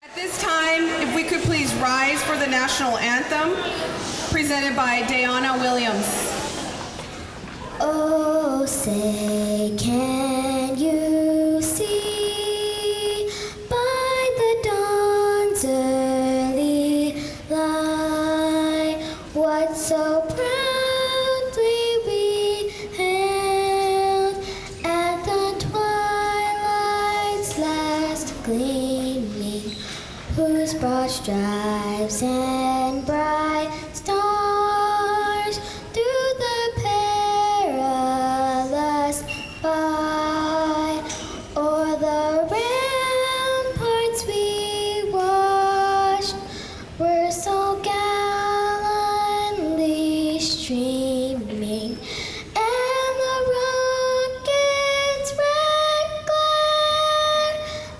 At this time, if we could please rise for the national anthem, presented by Diana Williams. Oh, say, can you see by the dawn's early light what so proudly we hailed at the twilight's last gleaming, whose broad stripes and bright stars through the perilous fight o'er the ramparts we watched were so gallantly streaming, and the rockets' red glare,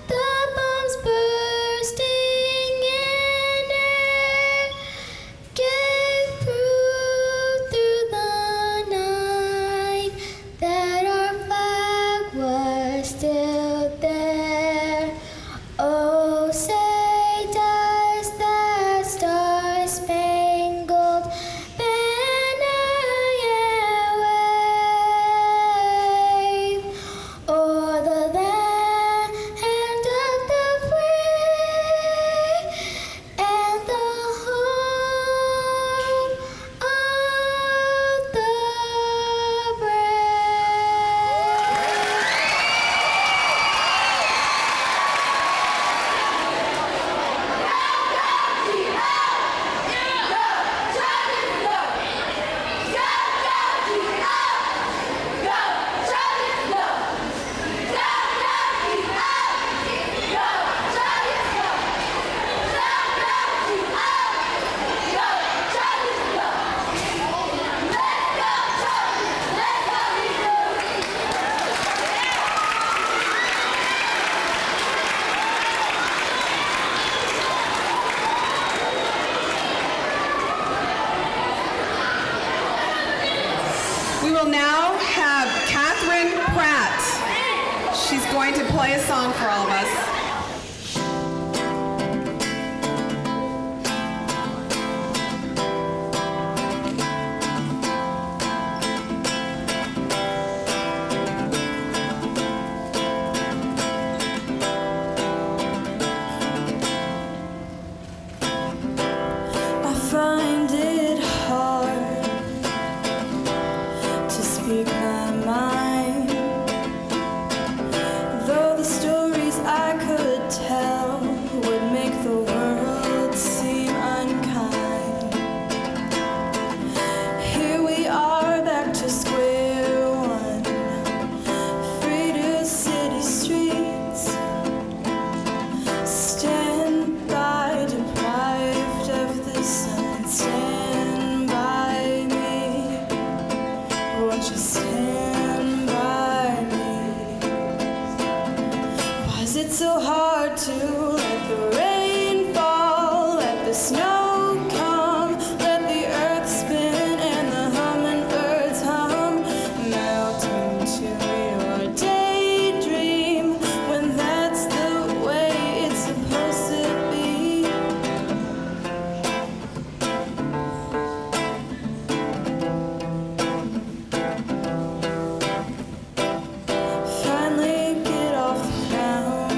the bombs bursting in air, gave proof through the night that our flag was still there. Oh, say does that star-spangled banner yet wave o'er the land of the free and the home of the brave? We will now have Catherine Pratt. She's going to play a song for all of us. I find it hard to speak my mind, though the stories I could tell would make the world seem unkind. Here we are back to square one, free to city streets. Stand by, deprived of the sun. Stand by me. Won't you stand by me? Why is it so hard to let the rain fall, let the snow come, let the earth spin and the hummingbirds hum, melt into your daydream when that's the way it's supposed to be? Finally get off the ground.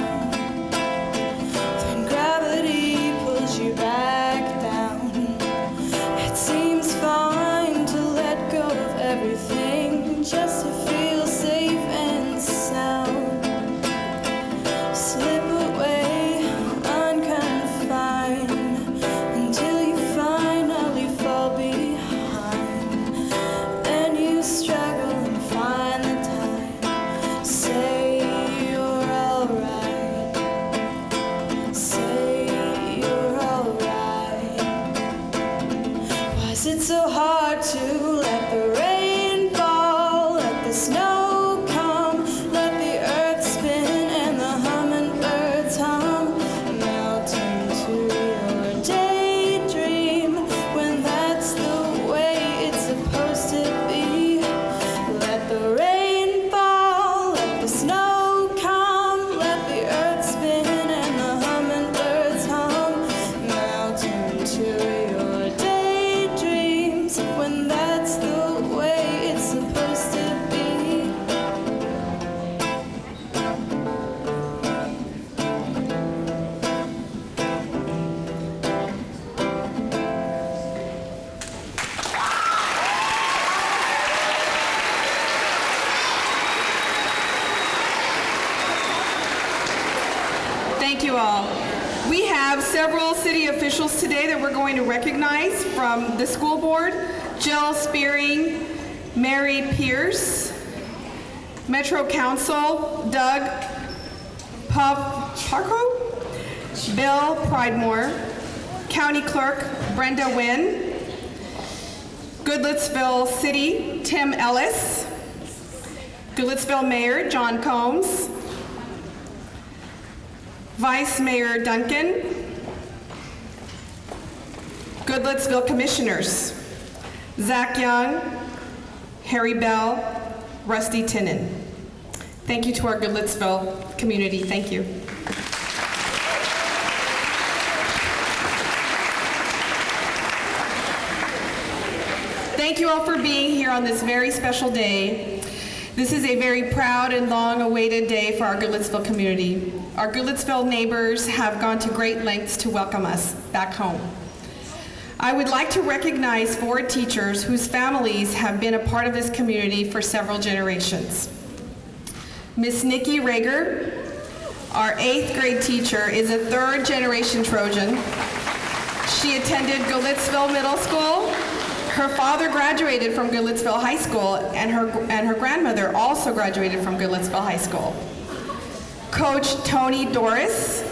Thank you all. We have several city officials today that we're going to recognize from the school board. Jill Spearing, Mary Pierce, Metro Council, Doug Parko, Bill Pridemore, County Clerk Brenda Wynn, Goodlettsville City Tim Ellis, Goodlettsville Mayor John Combs, Vice Mayor Duncan, Goodlettsville Commissioners Zach Young, Harry Bell, Rusty Tinnen. Thank you to our Goodlettsville community. Thank you. Thank you all for being here on this very special day. This is a very proud and long-awaited day for our Goodlettsville community. Our Goodlettsville neighbors have gone to great lengths to welcome us back home. I would like to recognize 4 teachers whose families have been a part of this community for several generations. Miss Nikki Rager, our 8th grade teacher, is a 3rd-generation Trojan. She attended Goodlettsville Middle School. Her father graduated from Goodlettsville High School, and her grandmother also graduated from Goodlettsville High School. Coach Tony Doris.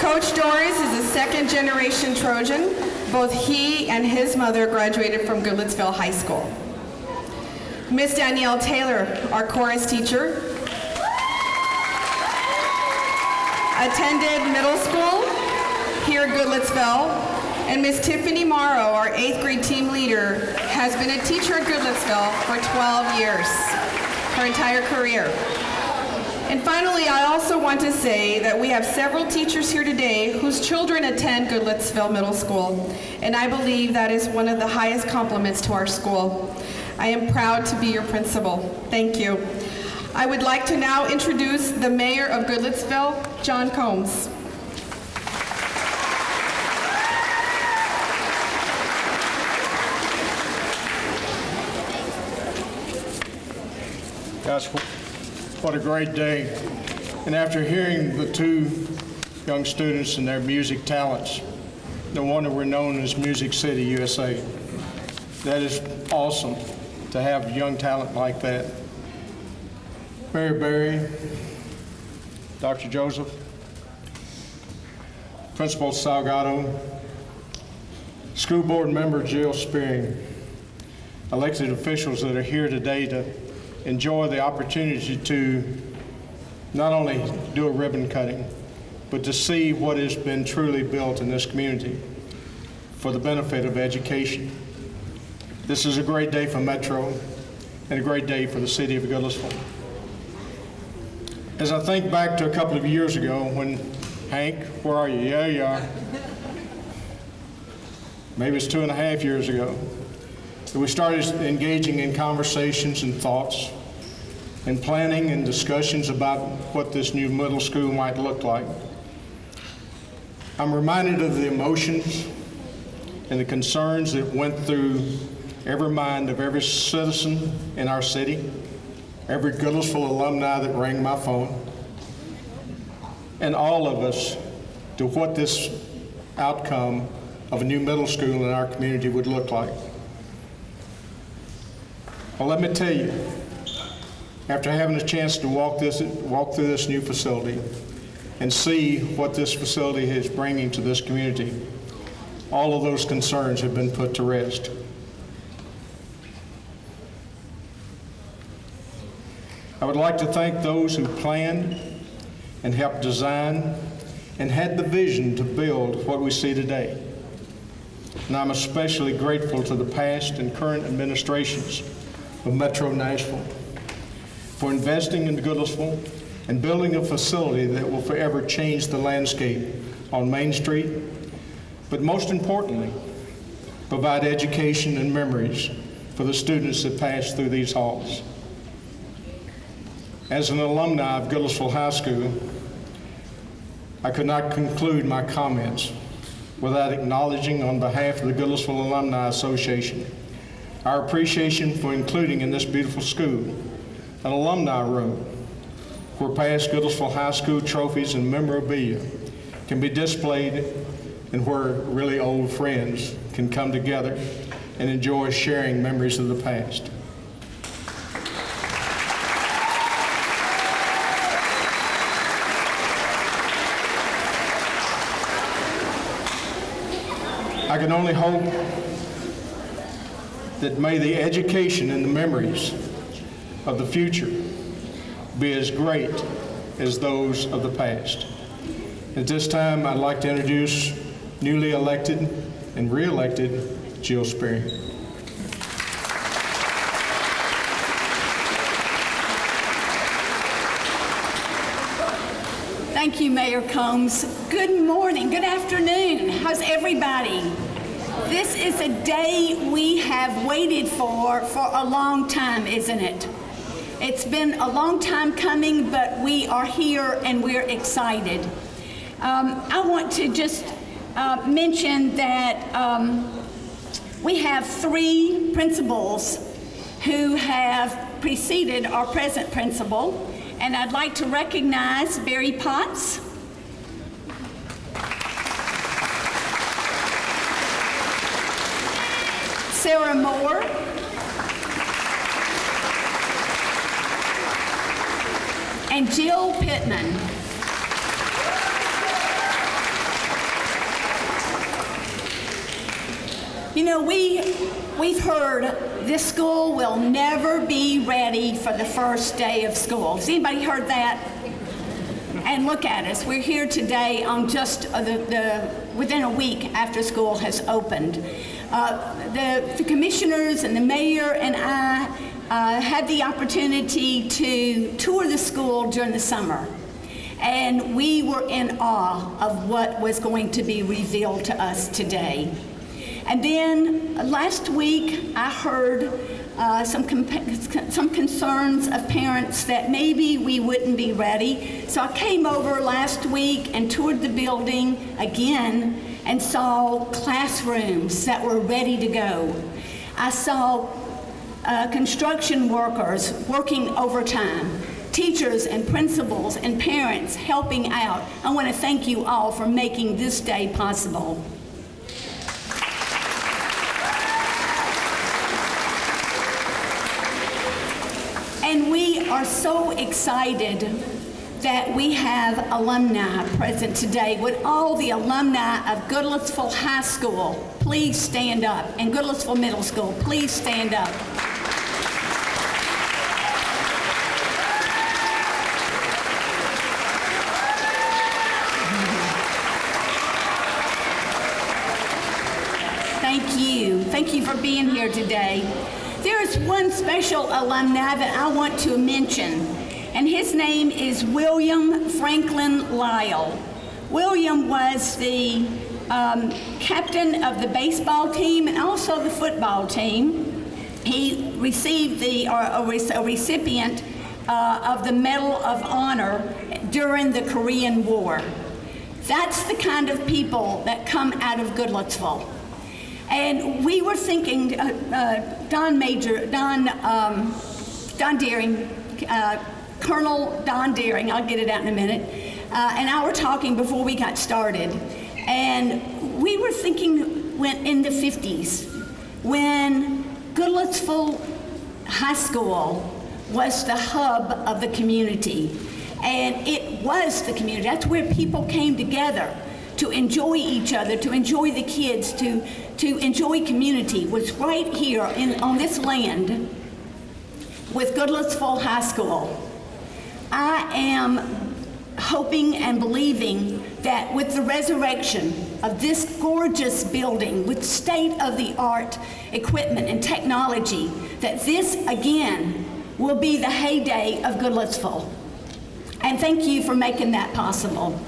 Coach Doris is a 2nd-generation Trojan. Both he and his mother graduated from Goodlettsville High School. Miss Danielle Taylor, our chorus teacher, attended middle school here at Goodlettsville. And Miss Tiffany Morrow, our 8th grade team leader, has been a teacher at Goodlettsville for 12 years, her entire career. And finally, I also want to say that we have several teachers here today whose children attend Goodlettsville Middle School, and I believe that is one of the highest compliments to our school. I am proud to be your principal. Thank you. I would like to now introduce the mayor of Goodlettsville, John Combs. Gosh, what a great day. And after hearing the 2 young students and their music talents, no wonder we're known as Music City, USA. That is awesome to have young talent like that. Mary Berry, Dr. Joseph, Principal Salgado, School Board Member Jill Spearing, elected officials that are here today to enjoy the opportunity to not only do a ribbon cutting, but to see what has been truly built in this community for the benefit of education. This is a great day for Metro and a great day for the city of Goodlettsville. As I think back to a couple of years ago when, Hank, where are you? Yeah, you are. Maybe it's 2.5 years ago. We started engaging in conversations and thoughts and planning and discussions about what this new middle school might look like. I'm reminded of the emotions and the concerns that went through every mind of every citizen in our city, every Goodlettsville alumni that rang my phone, and all of us to what this outcome of a new middle school in our community would look like. Well, let me tell you, after having a chance to walk through this new facility and see what this facility is bringing to this community, all of those concerns have been put to rest. I would like to thank those who planned and helped design and had the vision to build what we see today. And I'm especially grateful to the past and current administrations of Metro Nashville for investing in Goodlettsville and building a facility that will forever change the landscape on Main Street, but most importantly, provide education and memories for the students that pass through these halls. As an alumni of Goodlettsville High School, I could not conclude my comments without acknowledging on behalf of the Goodlettsville Alumni Association our appreciation for including in this beautiful school an alumni room where past Goodlettsville High School trophies and memorabilia can be displayed and where really old friends can come together and enjoy sharing memories of the past. I can only hope that may the education and the memories of the future be as great as those of the past. At this time, I'd like to introduce newly elected and re-elected Jill Sperry. Thank you, Mayor Combs. Good morning, good afternoon. How's everybody? This is a day we have waited for a long time, isn't it? It's been a long time coming, but we are here and we're excited. I want to just mention that we have 3 principals who have preceded our present principal, and I'd like to recognize Barry Potts, Sarah Moore, and Jill Pittman. You know, we've heard this school will never be ready for the first day of school. Has anybody heard that? And look at us. We're here today on just within a week after school has opened. The commissioners and the mayor and I had the opportunity to tour the school during the summer. And we were in awe of what was going to be revealed to us today. And then last week, I heard some concerns of parents that maybe we wouldn't be ready. So I came over last week and toured the building again and saw classrooms that were ready to go. I saw construction workers working overtime, teachers and principals and parents helping out. I want to thank you all for making this day possible. And we are so excited that we have alumni present today. Would all the alumni of Goodlettsville High School please stand up, and Goodlettsville Middle School, please stand up. Thank you. Thank you for being here today. There is one special alumni that I want to mention, and his name is William Franklin Lyle. William was the captain of the baseball team and also the football team. He received a recipient of the Medal of Honor during the Korean War. That's the kind of people that come out of Goodlettsville. And we were thinking, Don Deering, Colonel Don Deering, I'll get it out in a minute, and I were talking before we got started. And we were thinking when in the 50s, when Goodlettsville High School was the hub of the community. And it was the community. That's where people came together to enjoy each other, to enjoy the kids, to enjoy community, was right here on this land with Goodlettsville High School. I am hoping and believing that with the resurrection of this gorgeous building with state-of-the-art equipment and technology, that this again will be the heyday of Goodlettsville. And thank you for making that possible.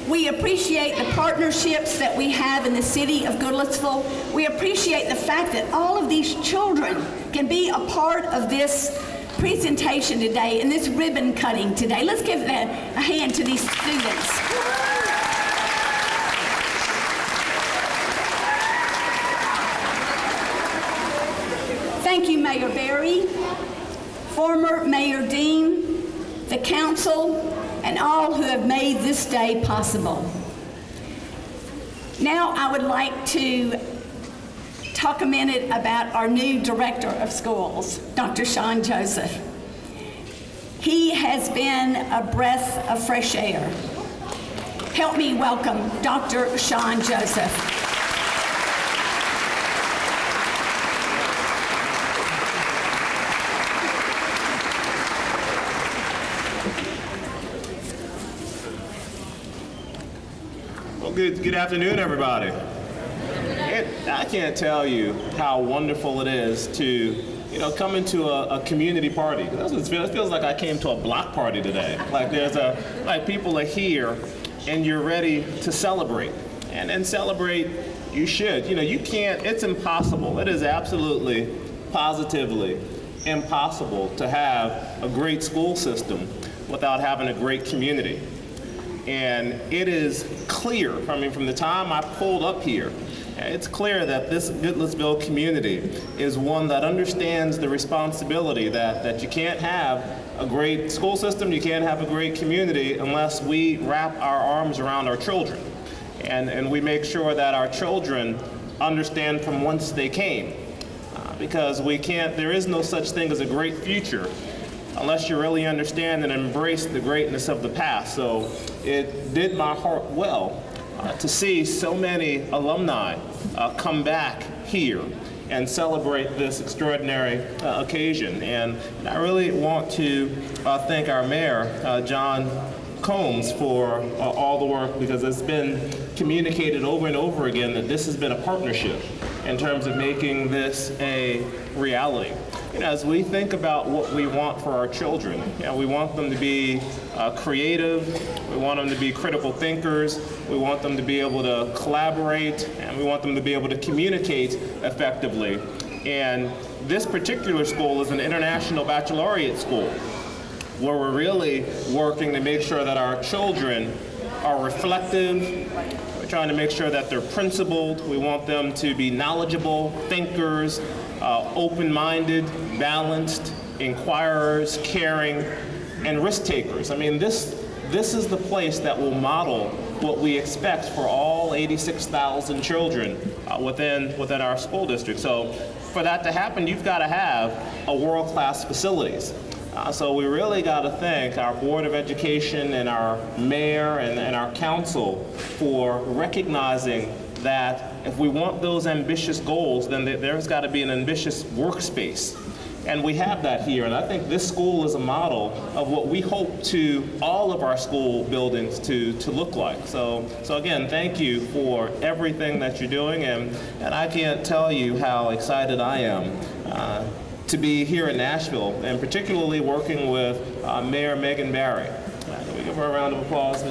We appreciate the partnerships that we have in the city of Goodlettsville. We appreciate the fact that all of these children can be a part of this presentation today and this ribbon cutting today. Let's give a hand to these students. Thank you, Mayor Berry, former Mayor Dean, the council, and all who have made this day possible. Now I would like to talk a minute about our new Director of Schools, Dr. Shawn Joseph. He has been a breath of fresh air. Help me welcome Dr. Shawn Joseph. Well, good afternoon, everybody. I can't tell you how wonderful it is to, come into a community party. It feels like I came to a block party today. Like people are here, and you're ready to celebrate. And celebrate, you should. You can't. It's impossible. It is absolutely, positively impossible to have a great school system without having a great community. And it is clear, from the time I pulled up here, it's clear that this Goodlettsville community is one that understands the responsibility that you can't have a great school system, you can't have a great community unless we wrap our arms around our children. And we make sure that our children understand from whence they came. Because there is no such thing as a great future unless you really understand and embrace the greatness of the past. So it did my heart well to see so many alumni come back here and celebrate this extraordinary occasion. And I really want to thank our mayor, John Combs, for all the work, because it's been communicated over and over again that this has been a partnership in terms of making this a reality. As we think about what we want for our children, we want them to be creative, we want them to be critical thinkers, we want them to be able to collaborate, and we want them to be able to communicate effectively. And this particular school is an international baccalaureate school, where we're really working to make sure that our children are reflective. We're trying to make sure that they're principled. We want them to be knowledgeable thinkers, open-minded, balanced, inquirers, caring, and risk takers. This is the place that will model what we expect for all 86,000 children within our school district. So for that to happen, you've got to have a world-class facilities. So we really got to thank our Board of Education and our mayor and our council for recognizing that if we want those ambitious goals, then there's got to be an ambitious workspace. And we have that here, and I think this school is a model of what we hope to all of our school buildings to look like. So again, thank you for everything that you're doing, and I can't tell you how excited I am to be here in Nashville, and particularly working with Mayor Megan Barry. Can we give her a round of applause?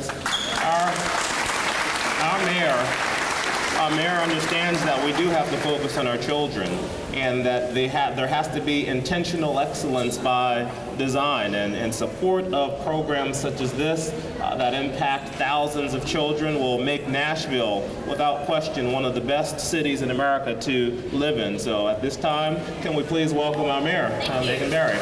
Our mayor understands that we do have to focus on our children, and that there has to be intentional excellence by design, and support of programs such as this that impact thousands of children will make Nashville, without question, one of the best cities in America to live in. So at this time, can we please welcome our mayor, Megan Barry.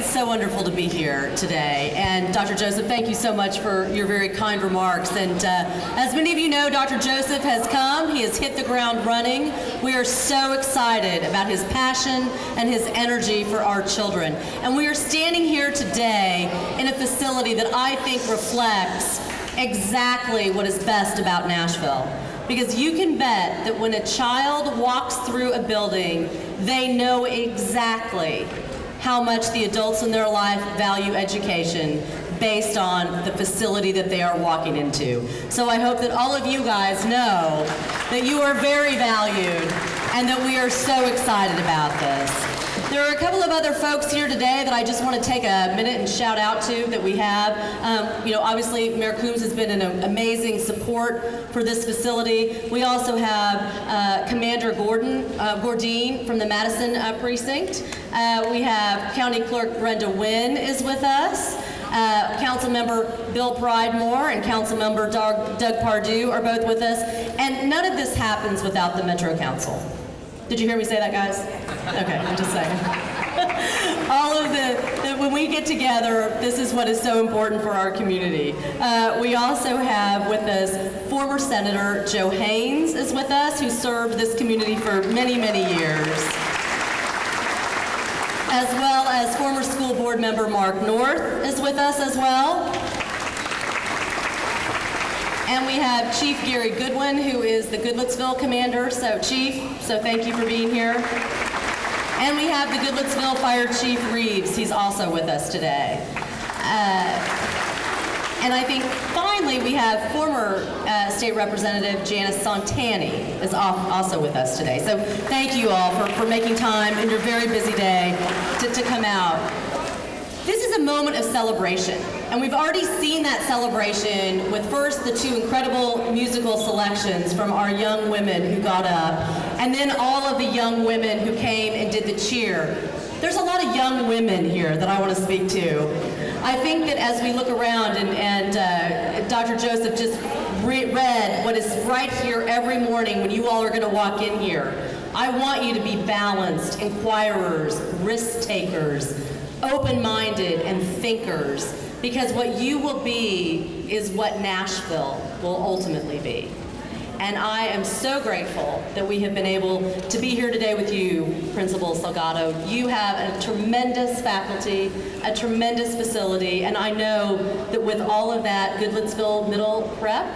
So wonderful to be here today. And Dr. Joseph, thank you so much for your very kind remarks. And as many of you know, Dr. Joseph has come. He has hit the ground running. We are so excited about his passion and his energy for our children. And we are standing here today in a facility that I think reflects exactly what is best about Nashville. Because you can bet that when a child walks through a building, they know exactly how much the adults in their life value education based on the facility that they are walking into. So I hope that all of you guys know that you are very valued and that we are so excited about this. There are a couple of other folks here today that I just want to take a minute and shout out to that we have. Obviously, Mayor Coombs has been an amazing support for this facility. We also have Commander Gordon Nordine from the Madison precinct. We have County Clerk Brenda Wynn is with us. Councilmember Bill Pridemore and Councilmember Doug Pardue are both with us. And none of this happens without the Metro Council. Did you hear me say that, guys? Okay, I'm just saying. All of when we get together, this is what is so important for our community. We also have with us former Senator Joe Haynes is with us, who served this community for many, many years, as well as former school board member Mark North is with us as well. And we have Chief Gary Goodwin, who is the Goodlettsville commander. So Chief, thank you for being here. And we have the Goodlettsville Fire Chief Reeves. He's also with us today. And I think finally we have former State Representative Janice Santani is also with us today. So thank you all for making time in your very busy day to come out. This is a moment of celebration, and we've already seen that celebration with first the two incredible musical selections from our young women who got up, and then all of the young women who came and did the cheer. There's a lot of young women here that I want to speak to. I think that as we look around, and Dr. Joseph just read what is right here every morning when you all are going to walk in here, I want you to be balanced, inquirers, risk takers, open-minded, and thinkers, because what you will be is what Nashville will ultimately be. And I am so grateful that we have been able to be here today with you, Principal Salgado. You have a tremendous faculty, a tremendous facility, and I know that with all of that, Goodlettsville Middle Prep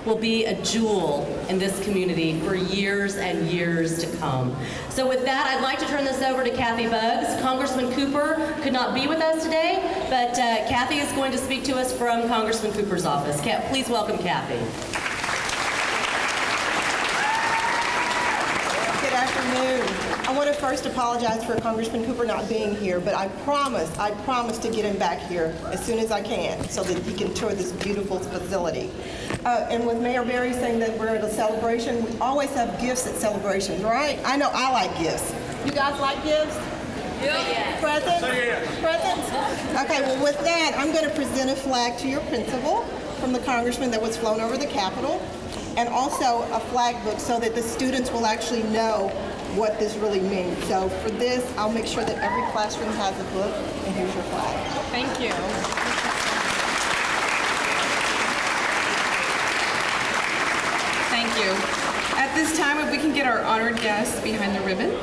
will be a jewel in this community for years and years to come. So with that, I'd like to turn this over to Kathy Buggs. Congressman Cooper could not be with us today, but Kathy is going to speak to us from Congressman Cooper's office. Please welcome Kathy. Good afternoon. I want to first apologize for Congressman Cooper not being here, but I promise to get him back here as soon as I can so that he can tour this beautiful facility. And with Mayor Berry saying that we're at a celebration, we always have gifts at celebrations, right? I know I like gifts. You guys like gifts? Yeah. Presents? Presents? Okay, well with that, I'm going to present a flag to your principal from the congressman that was flown over the Capitol, and also a flag book so that the students will actually know what this really means. So for this, I'll make sure that every classroom has a book, and here's your flag. Thank you. Thank you. At this time, if we can get our honored guests behind the ribbon.